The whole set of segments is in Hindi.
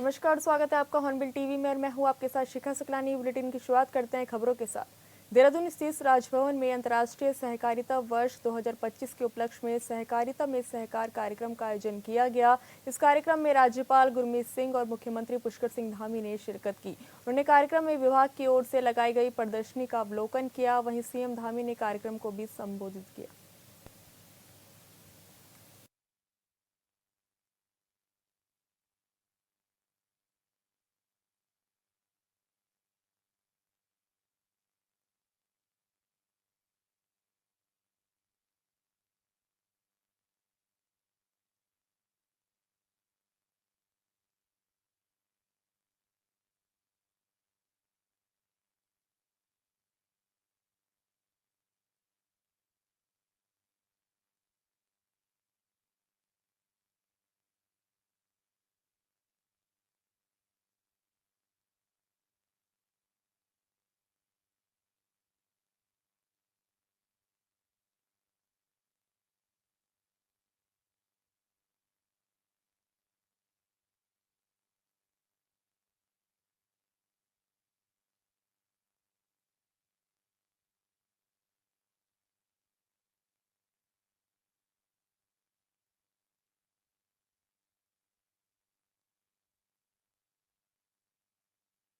नमस्कार, स्वागत है आपका हॉर्नबिल टीवी में और मैं हूं आपके साथ शिखा सकलानी। बुलेटिन की शुरुआत करते हैं खबरों के साथ। देहरादून स्थित राजभवन में अंतर्राष्ट्रीय सहकारिता वर्ष 2025 के उपलक्ष्य में सहकारिता में सहकार कार्यक्रम का आयोजन किया गया। इस कार्यक्रम में राज्यपाल गुरमीत सिंह और मुख्यमंत्री पुष्कर सिंह धामी ने शिरकत की। उन्होंने कार्यक्रम में विभाग की ओर से लगाई गई प्रदर्शनी का अवलोकन किया। वहीं सीएम धामी ने कार्यक्रम को भी संबोधित किया।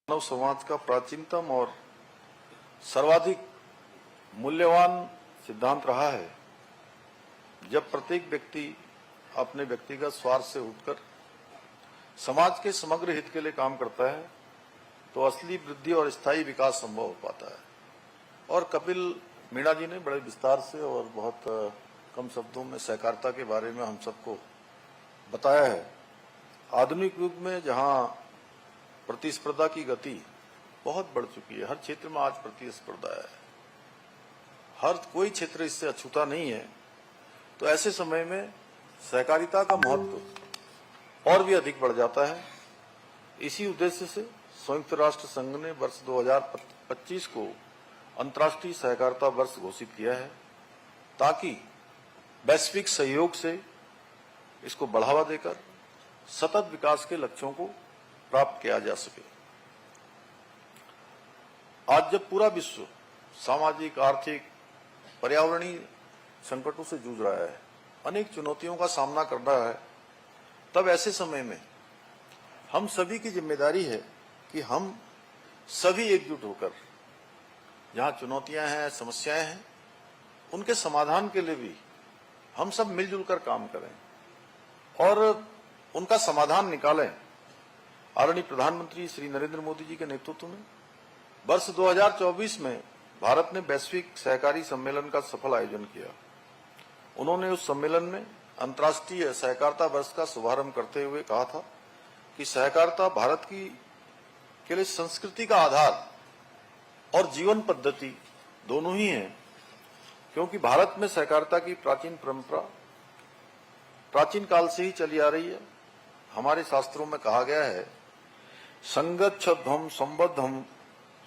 मानव समाज का प्राचीनतम और सर्वाधिक मूल्यवान सिद्धांत रहा है। जब प्रत्येक व्यक्ति अपने व्यक्तिगत स्वार्थ से उठकर समाज के समग्र हित के लिए काम करता है तो असली वृद्धि और स्थायी विकास संभव हो पाता है। और कपिल मीणा जी ने बड़े विस्तार से और बहुत कम शब्दों में सहकारिता के बारे में हम सबको बताया है। आधुनिक युग में जहां प्रतिस्पर्धा की गति बहुत बढ़ चुकी है, हर क्षेत्र में आज प्रतिस्पर्धा है, हर कोई क्षेत्र इससे अछूता नहीं है, तो ऐसे समय में सहकारिता का महत्व और भी अधिक बढ़ जाता है। इसी उद्देश्य से संयुक्त राष्ट्र संघ ने वर्ष 2025 को अंतर्राष्ट्रीय सहकारिता वर्ष घोषित किया है ताकि वैश्विक सहयोग से इसको बढ़ावा देकर सतत विकास के लक्ष्यों को प्राप्त किया जा सके। आज जब पूरा विश्व सामाजिक, आर्थिक, पर्यावरणीय संकटों से जूझ रहा है, अनेक चुनौतियों का सामना कर रहा है, तब ऐसे समय में हम सभी की जिम्मेदारी है कि हम सभी एकजुट होकर जहां चुनौतियां हैं, समस्याएं हैं, उनके समाधान के लिए भी हम सब मिलजुल कर काम करें और उनका समाधान निकालें। आदरणीय प्रधानमंत्री श्री नरेंद्र मोदी जी के नेतृत्व में वर्ष 2024 में भारत ने वैश्विक सहकारी सम्मेलन का सफल आयोजन किया। उन्होंने उस सम्मेलन में अंतर्राष्ट्रीय सहकारिता वर्ष का शुभारंभ करते हुए कहा था कि सहकारिता भारत के लिए संस्कृति का आधार और जीवन पद्धति दोनों ही है, क्योंकि भारत में सहकारिता की प्राचीन परंपरा प्राचीन काल से ही चली आ रही है। हमारे शास्त्रों में कहा गया है, संगच्छध्वम संबद्धम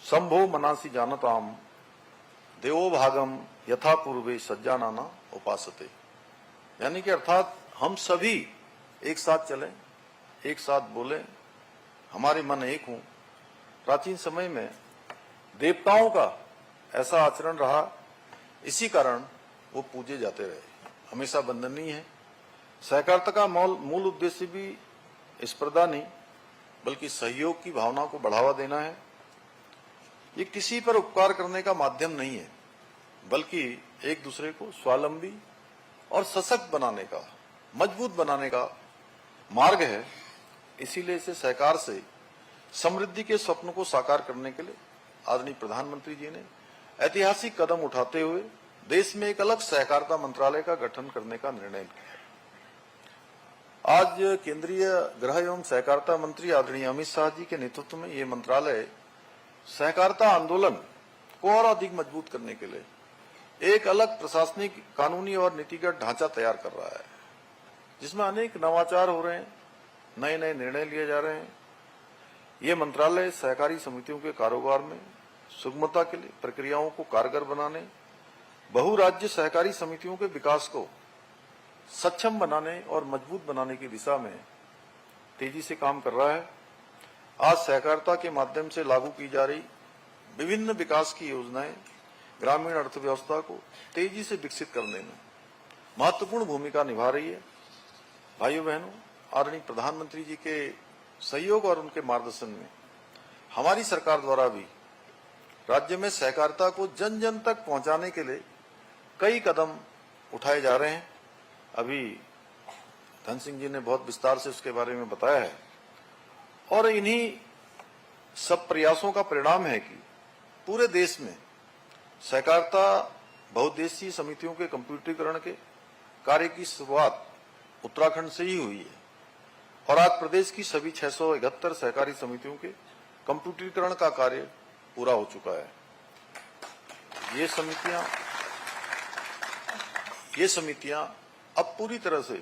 संभो मनासी जानताम देवो भागम यथा पूर्वे सज्जानाना उपासते। यानी कि अर्थात हम सभी एक साथ चलें, एक साथ बोलें, हमारे मन एक हों। प्राचीन समय में देवताओं का ऐसा आचरण रहा, इसी कारण वो पूजे जाते रहे, हमेशा वंदनीय है। सहकारिता का मूल उद्देश्य भी स्पर्धा नहीं बल्कि सहयोग की भावना को बढ़ावा देना है। ये किसी पर उपकार करने का माध्यम नहीं है, बल्कि एक दूसरे को स्वावलंबी और सशक्त बनाने का, मजबूत बनाने का मार्ग है। इसीलिए इसे सहकार से समृद्धि के स्वप्न को साकार करने के लिए आदरणीय प्रधानमंत्री जी ने ऐतिहासिक कदम उठाते हुए देश में एक अलग सहकारिता मंत्रालय का गठन करने का निर्णय किया। आज केंद्रीय गृह एवं सहकारिता मंत्री आदरणीय अमित शाह जी के नेतृत्व में ये मंत्रालय सहकारिता आंदोलन को और अधिक मजबूत करने के लिए एक अलग प्रशासनिक, कानूनी और नीतिगत ढांचा तैयार कर रहा है, जिसमें अनेक नवाचार हो रहे हैं, नए नए निर्णय लिए जा रहे हैं। ये मंत्रालय सहकारी समितियों के कारोबार में सुगमता के लिए प्रक्रियाओं को कारगर बनाने, बहुराज्य सहकारी समितियों के विकास को सक्षम बनाने और मजबूत बनाने की दिशा में तेजी से काम कर रहा है। आज सहकारिता के माध्यम से लागू की जा रही विभिन्न विकास की योजनाएं ग्रामीण अर्थव्यवस्था को तेजी से विकसित करने में महत्वपूर्ण भूमिका निभा रही है। भाइयों बहनों, आदरणीय प्रधानमंत्री जी के सहयोग और उनके मार्गदर्शन में हमारी सरकार द्वारा भी राज्य में सहकारिता को जन जन तक पहुंचाने के लिए कई कदम उठाए जा रहे हैं। अभी धन सिंह जी ने बहुत विस्तार से उसके बारे में बताया है और इन्हीं सब प्रयासों का परिणाम है कि पूरे देश में सहकारिता बहुउद्देशीय समितियों के कंप्यूटरीकरण के कार्य की शुरुआत उत्तराखंड से ही हुई है और आज प्रदेश की सभी 671 सहकारी समितियों के कंप्यूटरीकरण का कार्य पूरा हो चुका है। ये समितियां अब पूरी तरह से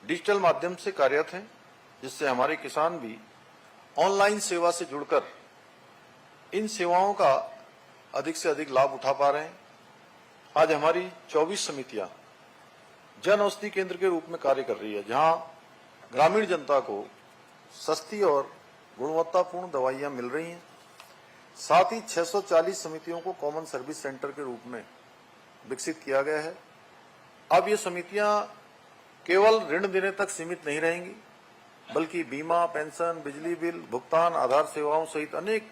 डिजिटल माध्यम से कार्यरत हैं, जिससे हमारे किसान भी ऑनलाइन सेवा से जुड़कर इन सेवाओं का अधिक से अधिक लाभ उठा पा रहे हैं। आज हमारी 24 समितियां जन औषधि केंद्र के रूप में कार्य कर रही है, जहां ग्रामीण जनता को सस्ती और गुणवत्तापूर्ण दवाइयां मिल रही हैं। साथ ही 640 समितियों को कॉमन सर्विस सेंटर के रूप में विकसित किया गया है। अब ये समितियां केवल ऋण देने तक सीमित नहीं रहेंगी, बल्कि बीमा, पेंशन, बिजली बिल भुगतान, आधार सेवाओं सहित अनेक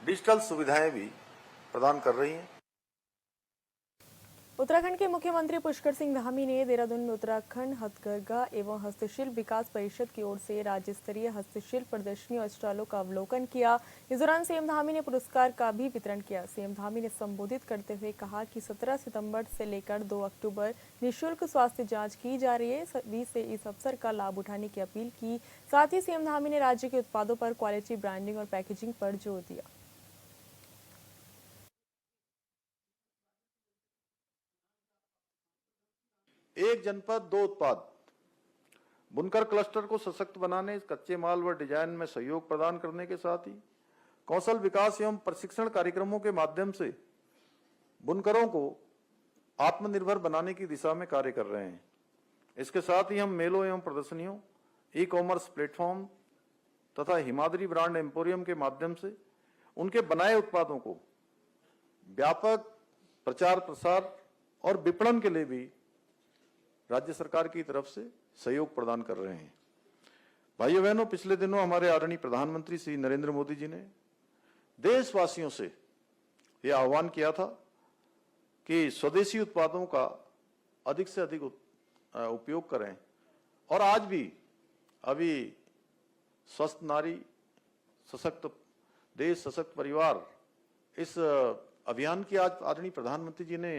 डिजिटल सुविधाएं भी प्रदान कर रही हैं। उत्तराखंड के मुख्यमंत्री पुष्कर सिंह धामी ने देहरादून में उत्तराखंड हथकरघा एवं हस्तशिल्प विकास परिषद की ओर से राज्य स्तरीय हस्तशिल्प प्रदर्शनी और स्टॉलों का अवलोकन किया। इस दौरान सीएम धामी ने पुरस्कार का भी वितरण किया। सीएम धामी ने संबोधित करते हुए कहा कि 17 सितंबर से लेकर 2 अक्टूबर निःशुल्क स्वास्थ्य जांच की जा रही है। सभी से इस अवसर का लाभ उठाने की अपील की। साथ ही सीएम धामी ने राज्य के उत्पादों पर क्वालिटी, ब्रांडिंग और पैकेजिंग पर जोर दिया। एक जनपद दो उत्पाद बुनकर क्लस्टर को सशक्त बनाने, कच्चे माल व डिजाइन में सहयोग प्रदान करने के साथ ही कौशल विकास एवं प्रशिक्षण कार्यक्रमों के माध्यम से बुनकरों को आत्मनिर्भर बनाने की दिशा में कार्य कर रहे हैं। इसके साथ ही हम मेलों एवं प्रदर्शनियों, ई कॉमर्स प्लेटफॉर्म तथा हिमाद्री ब्रांड एम्पोरियम के माध्यम से उनके बनाए उत्पादों को व्यापक प्रचार प्रसार और विपणन के लिए भी राज्य सरकार की तरफ से सहयोग प्रदान कर रहे हैं। भाइयों बहनों, पिछले दिनों हमारे आदरणीय प्रधानमंत्री श्री नरेंद्र मोदी जी ने देशवासियों से यह आह्वान किया था कि स्वदेशी उत्पादों का अधिक से अधिक उपयोग करें और आज भी अभी स्वस्थ नारी सशक्त देश सशक्त परिवार इस अभियान की आज आदरणीय प्रधानमंत्री जी ने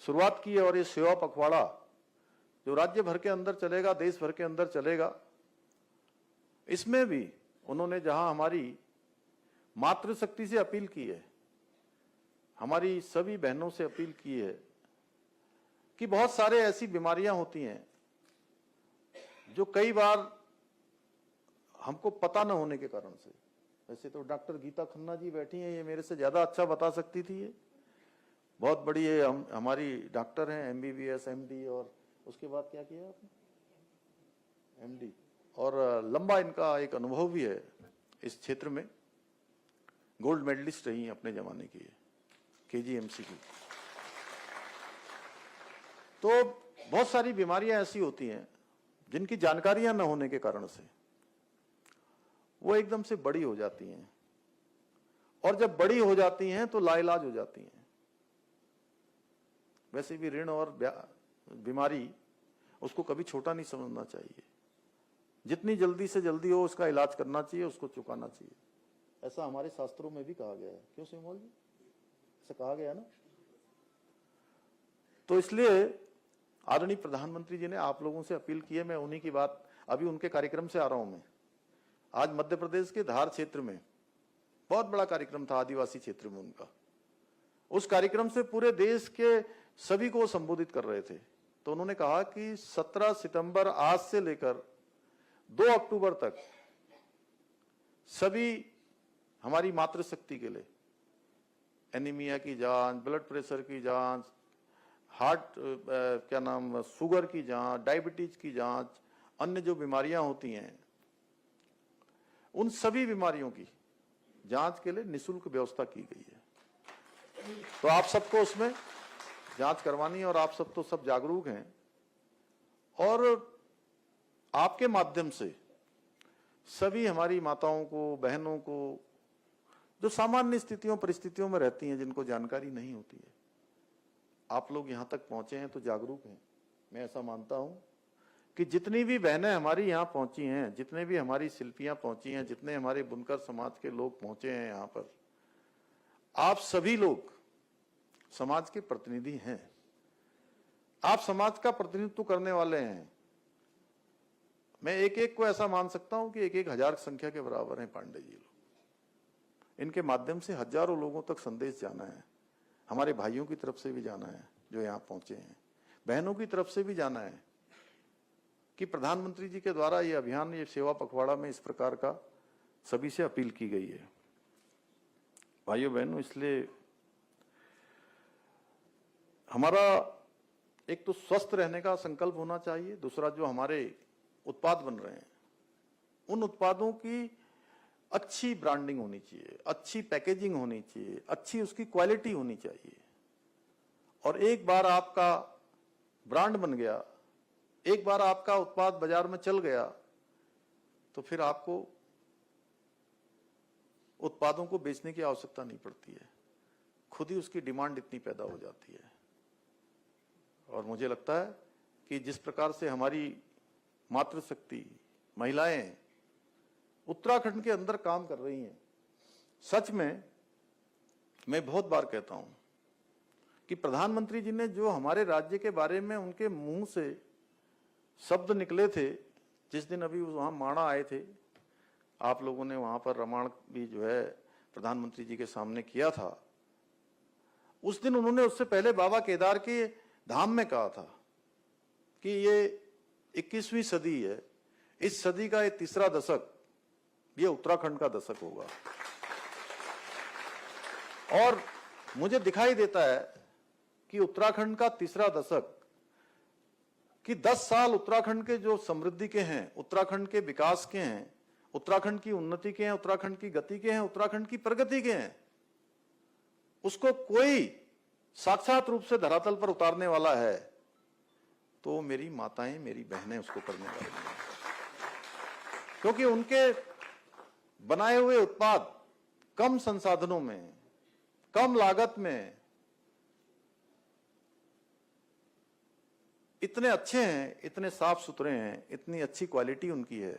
शुरुआत की है और ये सेवा पखवाड़ा जो राज्य भर के अंदर चलेगा, देश भर के अंदर चलेगा, इसमें भी उन्होंने जहां हमारी मातृशक्ति से अपील की है, हमारी सभी बहनों से अपील की है कि बहुत सारे ऐसी बीमारियां होती हैं जो कई बार हमको पता न होने के कारण से, वैसे तो डॉक्टर गीता खन्ना जी बैठी हैं, ये मेरे से ज्यादा अच्छा बता सकती थी, ये बहुत बड़ी है, हमारी डॉक्टर हैं, MBBS MD और उसके बाद क्या किया आपने, MD, और लंबा इनका एक अनुभव भी है इस क्षेत्र में, गोल्ड मेडलिस्ट रही हैं अपने जमाने की, KGMC की। तो बहुत सारी बीमारियां ऐसी होती हैं जिनकी जानकारियां न होने के कारण से वो एकदम से बड़ी हो जाती हैं और जब बड़ी हो जाती हैं तो लाइलाज हो जाती हैं। वैसे भी ऋण और बीमारी उसको कभी छोटा नहीं समझना चाहिए, जितनी जल्दी से जल्दी हो उसका इलाज करना चाहिए, उसको चुकाना चाहिए, ऐसा हमारे शास्त्रों में भी कहा गया है। क्यों सिमोल जी, ऐसा कहा गया ना। तो इसलिए आदरणीय प्रधानमंत्री जी ने आप लोगों से अपील की है, मैं उन्हीं की बात, अभी उनके कार्यक्रम से आ रहा हूं मैं। आज मध्य प्रदेश के धार क्षेत्र में बहुत बड़ा कार्यक्रम था, आदिवासी क्षेत्र में उनका, उस कार्यक्रम से पूरे देश के सभी को संबोधित कर रहे थे। तो उन्होंने कहा कि 17 सितंबर आज से लेकर 2 अक्टूबर तक सभी हमारी मातृशक्ति के लिए एनीमिया की जांच, ब्लड प्रेशर की जांच, हार्ट शुगर की जांच, डायबिटीज की जांच, अन्य जो बीमारियां होती हैं उन सभी बीमारियों की जांच के लिए निःशुल्क व्यवस्था की गई है। तो आप सबको उसमें जांच करवानी है और आप सब तो सब जागरूक हैं और आपके माध्यम से सभी हमारी माताओं को, बहनों को, जो सामान्य स्थितियों परिस्थितियों में रहती हैं, जिनको जानकारी नहीं होती है, आप लोग यहां तक पहुंचे हैं तो जागरूक हैं। मैं ऐसा मानता हूं कि जितनी भी बहनें हमारी यहां पहुंची हैं, जितने भी हमारी शिल्पियां पहुंची हैं, जितने हमारे बुनकर समाज के लोग पहुंचे हैं यहां पर, आप सभी लोग समाज के प्रतिनिधि हैं। आप समाज का प्रतिनिधित्व करने वाले हैं। मैं एक एक को ऐसा मान सकता हूं कि 1,000 संख्या के बराबर हैं पांडे जी लोग। इनके माध्यम से हजारों लोगों तक संदेश जाना है। हमारे भाइयों की तरफ से भी जाना है जो यहां पहुंचे हैं, बहनों की तरफ से भी जाना है कि प्रधानमंत्री जी के द्वारा ये अभियान, ये सेवा पखवाड़ा में इस प्रकार का सभी से अपील की गई है। भाइयों बहनों, इसलिए हमारा एक तो स्वस्थ रहने का संकल्प होना चाहिए, दूसरा जो हमारे उत्पाद बन रहे हैं उन उत्पादों की अच्छी ब्रांडिंग होनी चाहिए, अच्छी पैकेजिंग होनी चाहिए, अच्छी उसकी क्वालिटी होनी चाहिए। और एक बार आपका ब्रांड बन गया, एक बार आपका उत्पाद बाजार में चल गया, तो फिर आपको उत्पादों को बेचने की आवश्यकता नहीं पड़ती है, खुद ही उसकी डिमांड इतनी पैदा हो जाती है। और मुझे लगता है कि जिस प्रकार से हमारी मातृशक्ति महिलाएं उत्तराखंड के अंदर काम कर रही हैं, सच में मैं बहुत बार कहता हूं कि प्रधानमंत्री जी ने जो हमारे राज्य के बारे में उनके मुंह से शब्द निकले थे, जिस दिन अभी वहां माणा आए थे, आप लोगों ने वहां पर रामायण भी जो है प्रधानमंत्री जी के सामने किया था, उस दिन उन्होंने उससे पहले बाबा केदार के धाम में कहा था कि ये 21वीं सदी है, इस सदी का ये तीसरा दशक ये उत्तराखंड का दशक होगा। और मुझे दिखाई देता है कि उत्तराखंड का तीसरा दशक कि 10 साल उत्तराखंड के जो समृद्धि के हैं, उत्तराखंड के विकास के हैं, उत्तराखंड की उन्नति के हैं, उत्तराखंड की गति के हैं, उत्तराखंड की प्रगति के हैं, उसको कोई साक्षात रूप से धरातल पर उतारने वाला है तो मेरी माताएं, मेरी बहनें उसको करने वाली हैं। क्योंकि उनके बनाए हुए उत्पाद कम संसाधनों में, कम लागत में इतने अच्छे हैं, इतने साफ सुथरे हैं, इतनी अच्छी क्वालिटी उनकी है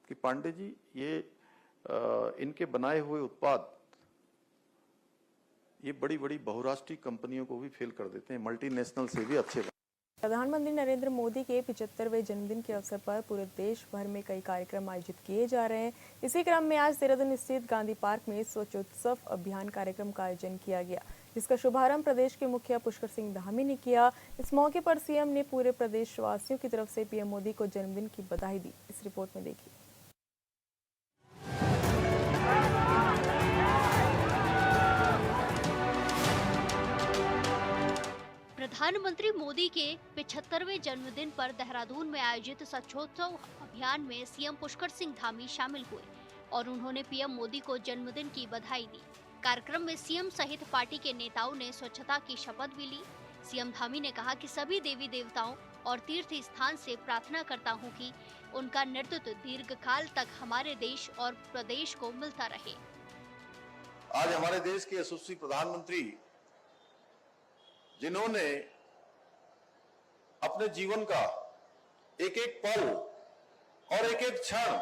कि पांडे जी ये इनके बनाए हुए उत्पाद ये बड़ी बड़ी बहुराष्ट्रीय कंपनियों को भी फेल कर देते हैं, मल्टीनेशनल से भी अच्छे। प्रधानमंत्री नरेंद्र मोदी के 75वें जन्मदिन के अवसर पर पूरे देश भर में कई कार्यक्रम आयोजित किए जा रहे हैं। इसी क्रम में आज देहरादून स्थित गांधी पार्क में स्वच्छोत्सव अभियान कार्यक्रम का आयोजन किया गया, जिसका शुभारंभ प्रदेश के मुखिया पुष्कर सिंह धामी ने किया। इस मौके पर सीएम ने पूरे प्रदेशवासियों की तरफ से पीएम मोदी को जन्मदिन की बधाई दी। इस रिपोर्ट में देखिए। प्रधानमंत्री मोदी के 75वें जन्मदिन पर देहरादून में आयोजित स्वच्छोत्सव अभियान में सीएम पुष्कर सिंह धामी शामिल हुए और उन्होंने पीएम मोदी को जन्मदिन की बधाई दी। कार्यक्रम में सीएम सहित पार्टी के नेताओं ने स्वच्छता की शपथ भी ली। सीएम धामी ने कहा कि सभी देवी देवताओं और तीर्थ स्थान से प्रार्थना करता हूं कि उनका नेतृत्व दीर्घकाल तक हमारे देश और प्रदेश को मिलता रहे। आज हमारे देश के यशस्वी प्रधानमंत्री, जिन्होंने अपने जीवन का एक एक पल और एक एक क्षण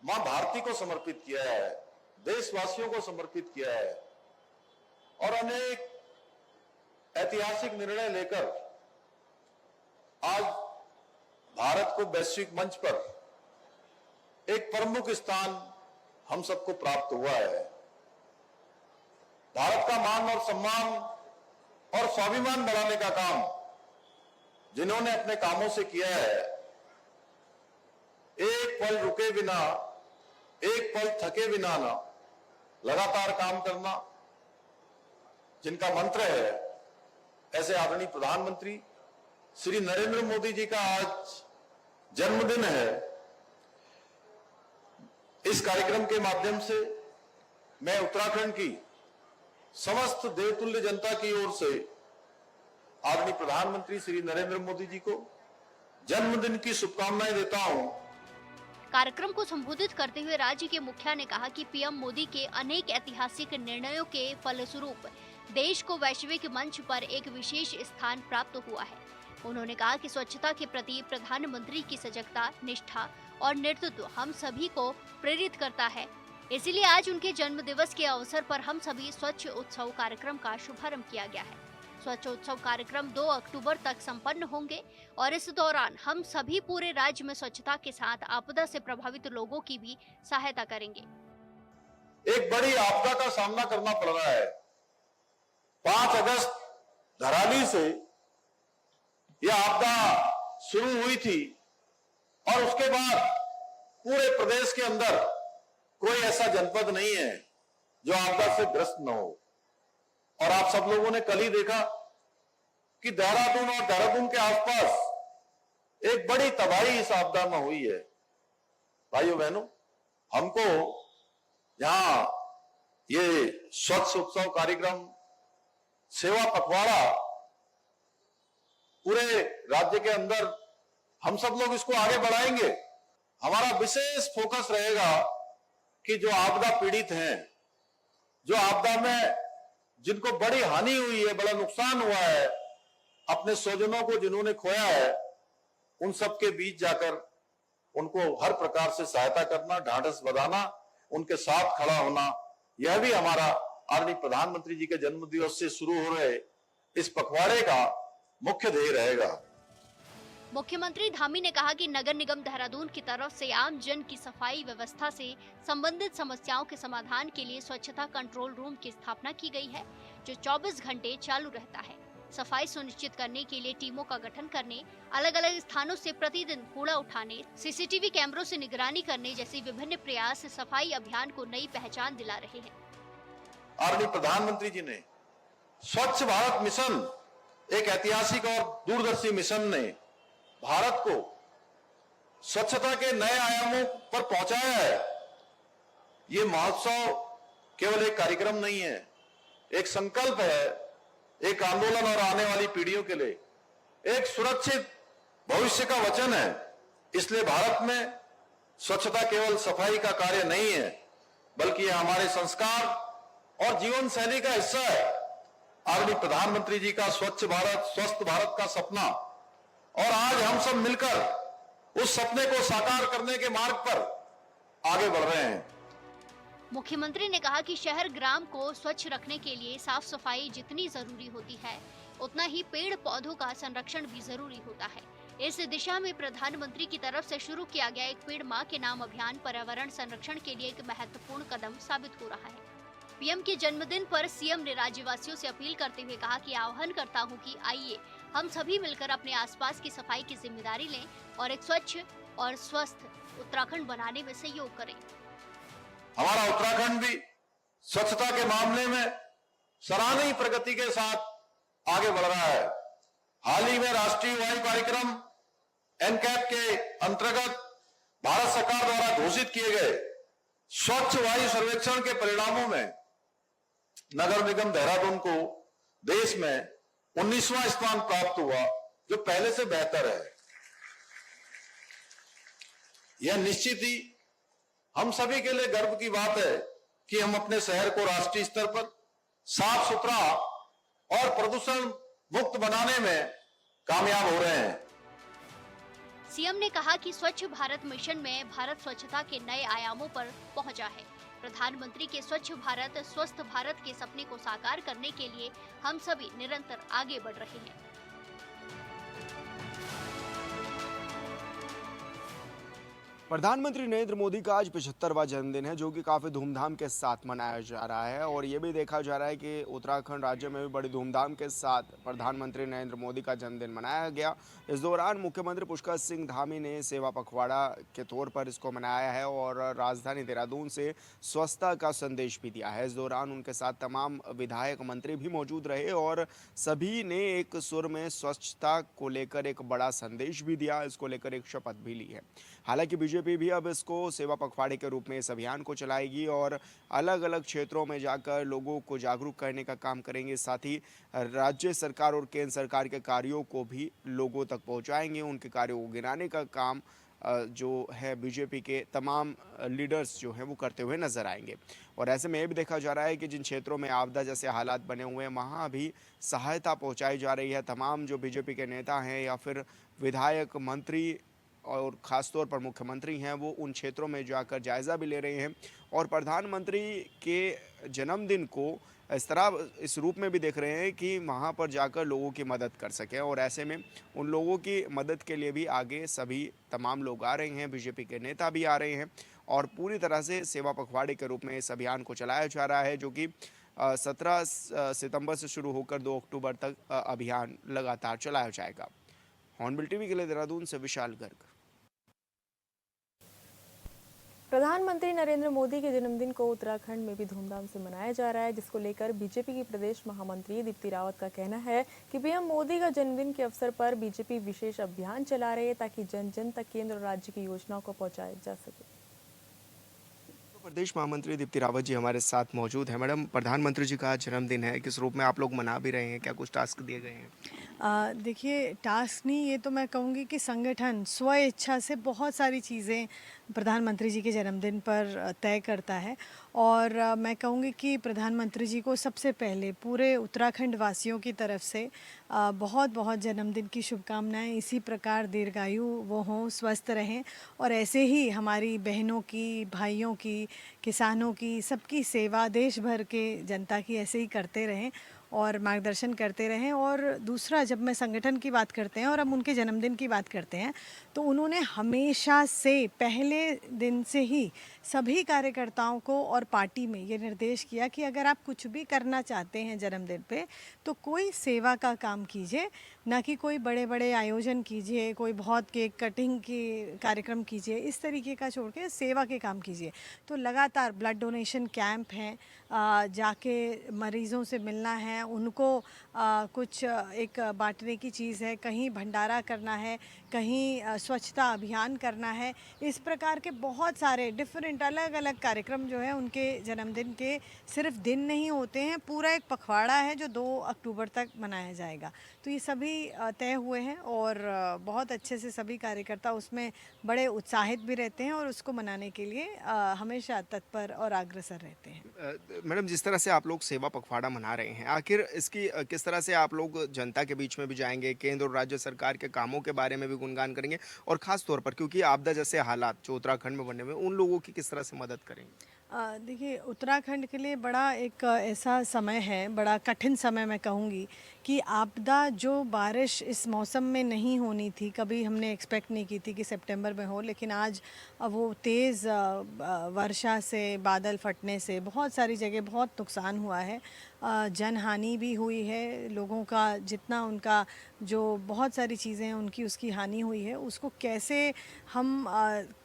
मां भारती को समर्पित किया है, देशवासियों को समर्पित किया है और अनेक ऐतिहासिक निर्णय लेकर आज भारत को वैश्विक मंच पर एक प्रमुख स्थान हम सबको प्राप्त हुआ है। भारत का मान और सम्मान और स्वाभिमान बढ़ाने का काम जिन्होंने अपने कामों से किया है, एक पल रुके बिना, एक पल थके बिना ना लगातार काम करना, जिनका मंत्र है, ऐसे आदरणीय प्रधानमंत्री श्री नरेंद्र मोदी जी का आज जन्मदिन है इस कार्यक्रम के माध्यम से मैं उत्तराखंड की समस्त देवतुल्य जनता की ओर से आदरणीय प्रधानमंत्री श्री नरेंद्र मोदी जी को जन्मदिन की शुभकामनाएं देता हूं। कार्यक्रम को संबोधित करते हुए राज्य के मुखिया ने कहा कि पीएम मोदी के अनेक ऐतिहासिक निर्णयों के फलस्वरूप देश को वैश्विक मंच पर एक विशेष स्थान प्राप्त हुआ है। उन्होंने कहा कि स्वच्छता के प्रति प्रधानमंत्री की सजगता, निष्ठा और नेतृत्व हम सभी को प्रेरित करता है। इसीलिए आज उनके जन्म दिवस के अवसर पर हम सभी स्वच्छ उत्सव कार्यक्रम का शुभारंभ किया गया है। स्वच्छ उत्सव कार्यक्रम 2 अक्टूबर तक संपन्न होंगे और इस दौरान हम सभी पूरे राज्य में स्वच्छता के साथ आपदा से प्रभावित लोगों की भी सहायता करेंगे। एक बड़ी आपदा का सामना करना पड़ रहा है। 5 अगस्त धराली से यह आपदा शुरू हुई थी और उसके बाद पूरे प्रदेश के अंदर कोई ऐसा जनपद नहीं है जो आपदा से ग्रस्त न हो। और आप सब लोगों ने कल ही देखा कि देहरादून और देहरादून के आसपास एक बड़ी तबाही इस आपदा में हुई है। भाइयों बहनों, हमको यहां ये स्वच्छ उत्सव कार्यक्रम, सेवा पखवाड़ा पूरे राज्य के अंदर हम सब लोग इसको आगे बढ़ाएंगे। हमारा विशेष फोकस रहेगा कि जो आपदा पीड़ित हैं, जो आपदा में जिनको बड़ी हानि हुई है, बड़ा नुकसान हुआ है, अपने स्वजनों को जिन्होंने खोया है, उन सब के बीच जाकर उनको हर प्रकार से सहायता करना, ढांढस बंधाना, उनके साथ खड़ा होना, यह भी हमारा आदरणीय प्रधानमंत्री जी के जन्म दिवस से शुरू हो रहे इस पखवाड़े का मुख्य ध्येय रहेगा। मुख्यमंत्री धामी ने कहा कि नगर निगम देहरादून की तरफ से आम जन की सफाई व्यवस्था से संबंधित समस्याओं के समाधान के लिए स्वच्छता कंट्रोल रूम की स्थापना की गई है, जो 24 घंटे चालू रहता है। सफाई सुनिश्चित करने के लिए टीमों का गठन करने, अलग अलग स्थानों से प्रतिदिन कूड़ा उठाने, सीसीटीवी कैमरों से निगरानी करने जैसे विभिन्न प्रयास सफाई अभियान को नई पहचान दिला रहे हैं। आदरणीय प्रधानमंत्री जी ने स्वच्छ भारत मिशन, एक ऐतिहासिक और दूरदर्शी मिशन ने भारत को स्वच्छता के नए आयामों पर पहुंचाया है। ये महोत्सव केवल एक कार्यक्रम नहीं है, एक संकल्प है, एक आंदोलन और आने वाली पीढ़ियों के लिए एक सुरक्षित भविष्य का वचन है। इसलिए भारत में स्वच्छता केवल सफाई का कार्य नहीं है, बल्कि यह हमारे संस्कार और जीवन शैली का हिस्सा है। आदरणीय प्रधानमंत्री जी का स्वच्छ भारत, स्वस्थ भारत का सपना, और आज हम सब मिलकर उस सपने को साकार करने के मार्ग पर आगे बढ़ रहे हैं। मुख्यमंत्री ने कहा कि शहर ग्राम को स्वच्छ रखने के लिए साफ सफाई जितनी जरूरी होती है, उतना ही पेड़ पौधों का संरक्षण भी जरूरी होता है। इस दिशा में प्रधानमंत्री की तरफ से शुरू किया गया एक पेड़ मां के नाम अभियान पर्यावरण संरक्षण के लिए एक महत्वपूर्ण कदम साबित हो रहा है। पीएम के जन्मदिन पर सीएम ने राज्यवासियों से अपील करते हुए कहा कि आह्वान करता हूं कि आइए हम सभी मिलकर अपने आसपास की सफाई की जिम्मेदारी लें और एक स्वच्छ और स्वस्थ उत्तराखंड बनाने में सहयोग करें। हमारा उत्तराखंड भी स्वच्छता के मामले में सराहनीय प्रगति के साथ आगे बढ़ रहा है। हाल ही में राष्ट्रीय वायु कार्यक्रम एनकैप के अंतर्गत भारत सरकार द्वारा घोषित किए गए स्वच्छ वायु सर्वेक्षण के परिणामों में नगर निगम देहरादून को देश में 19वां स्थान प्राप्त हुआ, जो पहले से बेहतर है। यह निश्चित ही हम सभी के लिए गर्व की बात है कि हम अपने शहर को राष्ट्रीय स्तर पर साफ सुथरा और प्रदूषण मुक्त बनाने में कामयाब हो रहे हैं। सीएम ने कहा कि स्वच्छ भारत मिशन में भारत स्वच्छता के नए आयामों पर पहुंचा है। प्रधानमंत्री के स्वच्छ भारत स्वस्थ भारत के सपने को साकार करने के लिए हम सभी निरंतर आगे बढ़ रहे हैं। प्रधानमंत्री नरेंद्र मोदी का आज 75वां जन्मदिन है, जो कि काफ़ी धूमधाम के साथ मनाया जा रहा है। और ये भी देखा जा रहा है कि उत्तराखंड राज्य में भी बड़ी धूमधाम के साथ प्रधानमंत्री नरेंद्र मोदी का जन्मदिन मनाया गया। इस दौरान मुख्यमंत्री पुष्कर सिंह धामी ने सेवा पखवाड़ा के तौर पर इसको मनाया है और राजधानी देहरादून से स्वच्छता का संदेश भी दिया है। इस दौरान उनके साथ तमाम विधायक मंत्री भी मौजूद रहे और सभी ने एक सुर में स्वच्छता को लेकर एक बड़ा संदेश भी दिया, इसको लेकर एक शपथ भी ली है। हालांकि बीजेपी बीजेपी भी अब इसको सेवा पखवाड़े के रूप में इस अभियान को चलाएगी और अलग अलग क्षेत्रों में जाकर लोगों को जागरूक करने का काम करेंगे। साथ ही राज्य सरकार और केंद्र सरकार के कार्यों को भी लोगों तक पहुंचाएंगे। उनके कार्यों को गिनाने का काम जो है बीजेपी के तमाम लीडर्स जो हैं वो करते हुए नजर आएंगे। और ऐसे में ये भी देखा जा रहा है कि जिन क्षेत्रों में आपदा जैसे हालात बने हुए हैं वहाँ भी सहायता पहुंचाई जा रही है। तमाम जो बीजेपी के नेता हैं या फिर विधायक, मंत्री और ख़ासतौर पर मुख्यमंत्री हैं वो उन क्षेत्रों में जाकर जायज़ा भी ले रहे हैं और प्रधानमंत्री के जन्मदिन को इस रूप में भी देख रहे हैं कि वहाँ पर जाकर लोगों की मदद कर सकें। और ऐसे में उन लोगों की मदद के लिए भी आगे सभी तमाम लोग आ रहे हैं, बीजेपी के नेता भी आ रहे हैं और पूरी तरह से सेवा पखवाड़े के रूप में इस अभियान को चलाया जा रहा है, जो कि 17 सितंबर से शुरू होकर 2 अक्टूबर तक अभियान लगातार चलाया जाएगा। हॉर्नबिल टीवी के लिए देहरादून से विशाल गर्ग। प्रधानमंत्री नरेंद्र मोदी के जन्मदिन को उत्तराखंड में भी धूमधाम से मनाया जा रहा है, जिसको लेकर बीजेपी की प्रदेश महामंत्री दीप्ति रावत का कहना है कि पीएम मोदी का जन्मदिन के अवसर पर बीजेपी विशेष अभियान चला रही है ताकि जन जन तक केंद्र और राज्य की योजनाओं को पहुंचाया जा सके। प्रदेश महामंत्री दीप्ति रावत जी हमारे साथ मौजूद हैं। मैडम, प्रधानमंत्री जी का जन्मदिन है, किस रूप में आप लोग मना भी रहे हैं, क्या कुछ टास्क दिए गए हैं? देखिए, टास्क नहीं, ये तो मैं कहूँगी कि संगठन स्व इच्छा से बहुत सारी चीज़ें प्रधानमंत्री जी के जन्मदिन पर तय करता है और मैं कहूँगी कि प्रधानमंत्री जी को सबसे पहले पूरे उत्तराखंड वासियों की तरफ से बहुत बहुत जन्मदिन की शुभकामनाएं। इसी प्रकार दीर्घायु वो हों, स्वस्थ रहें और ऐसे ही हमारी बहनों की, भाइयों की, किसानों की, सबकी सेवा देश भर के जनता की ऐसे ही करते रहें और मार्गदर्शन करते रहें। और दूसरा, जब मैं संगठन की बात करते हैं और हम उनके जन्मदिन की बात करते हैं तो उन्होंने हमेशा से पहले दिन से ही सभी कार्यकर्ताओं को और पार्टी में ये निर्देश किया कि अगर आप कुछ भी करना चाहते हैं जन्मदिन पे तो कोई सेवा का काम कीजिए, ना कि कोई बड़े बड़े आयोजन कीजिए, कोई बहुत केक कटिंग की कार्यक्रम कीजिए, इस तरीके का छोड़ के सेवा के काम कीजिए। तो लगातार ब्लड डोनेशन कैंप हैं, जाके मरीज़ों से मिलना है, उनको कुछ एक बांटने की चीज़ है, कहीं भंडारा करना है, कहीं स्वच्छता अभियान करना है। इस प्रकार के बहुत सारे डिफरेंट अलग अलग कार्यक्रम जो है उनके जन्मदिन के सिर्फ दिन नहीं होते हैं, पूरा एक पखवाड़ा है जो 2 अक्टूबर तक मनाया जाएगा। तो ये सभी तय हुए हैं और बहुत अच्छे से सभी कार्यकर्ता उसमें बड़े उत्साहित भी रहते हैं और उसको मनाने के लिए हमेशा तत्पर और अग्रसर रहते हैं। मैडम, जिस तरह से आप लोग सेवा पखवाड़ा मना रहे हैं, आखिर इसकी किस तरह से आप लोग जनता के बीच में भी जाएंगे, केंद्र और राज्य सरकार के कामों के बारे में भी गुणगान करेंगे और ख़ास तौर पर क्योंकि आपदा जैसे हालात जो उत्तराखंड में बने हुए उन लोगों की किस तरह से मदद करेंगे? देखिए, उत्तराखंड के लिए बड़ा एक ऐसा समय है, बड़ा कठिन समय मैं कहूँगी कि आपदा जो बारिश इस मौसम में नहीं होनी थी, कभी हमने एक्सपेक्ट नहीं की थी कि सितंबर में हो, लेकिन आज वो तेज़ वर्षा से, बादल फटने से बहुत सारी जगह बहुत नुकसान हुआ है। जनहानि भी हुई है, लोगों का जितना उनका जो बहुत सारी चीज़ें हैं उनकी उसकी हानि हुई है, उसको कैसे हम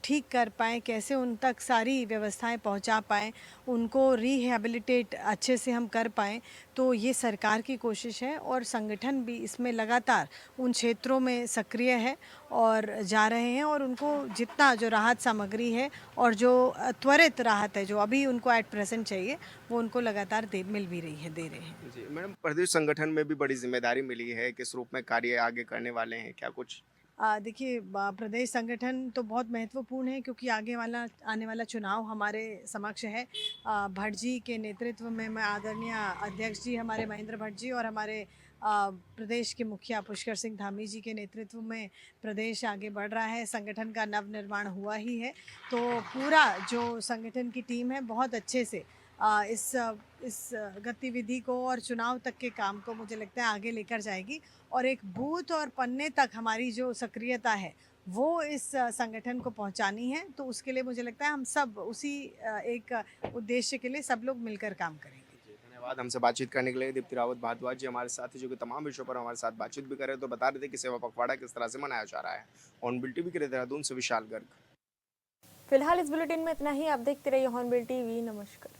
ठीक कर पाएँ, कैसे उन तक सारी व्यवस्थाएं पहुंचा पाएँ, उनको रिहैबिलिटेट अच्छे से हम कर पाएँ, तो ये सरकार की कोशिश है और संगठन भी इसमें लगातार उन क्षेत्रों में सक्रिय है और जा रहे हैं और उनको जितना जो राहत सामग्री है और जो त्वरित राहत है जो अभी उनको एट प्रेजेंट चाहिए वो उनको लगातार मिल भी रही है, दे रहे हैं। जी मैडम, प्रदेश संगठन में भी बड़ी जिम्मेदारी मिली है, किस रूप में कार्य आगे करने वाले हैं, क्या कुछ? देखिए, प्रदेश संगठन तो बहुत महत्वपूर्ण है क्योंकि आने वाला चुनाव हमारे समक्ष है। भट्ट जी के नेतृत्व में मैं आदरणीय अध्यक्ष जी हमारे महेंद्र भट्ट जी और हमारे प्रदेश के मुखिया पुष्कर सिंह धामी जी के नेतृत्व में प्रदेश आगे बढ़ रहा है। संगठन का नवनिर्माण हुआ ही है, तो पूरा जो संगठन की टीम है बहुत अच्छे से इस गतिविधि को और चुनाव तक के काम को मुझे लगता है आगे लेकर जाएगी और एक बूथ और पन्ने तक हमारी जो सक्रियता है वो इस संगठन को पहुंचानी है। तो उसके लिए मुझे लगता है हम सब उसी एक उद्देश्य के लिए सब लोग मिलकर काम करेंगे। धन्यवाद हमसे बातचीत करने के लिए। दीप्ति रावत भारद्वाज जी हमारे साथ ही, जो कि तमाम विषयों पर हमारे साथ बातचीत भी कर रहे हैं, तो बता रहे थे कि सेवा पखवाड़ा किस तरह से मनाया जा रहा है। हॉर्नबिल टीवी के लिए देहरादून से विशाल गर्ग। फिलहाल इस बुलेटिन में इतना ही। आप देखते रहिए हॉर्नबिल टीवी। नमस्कार।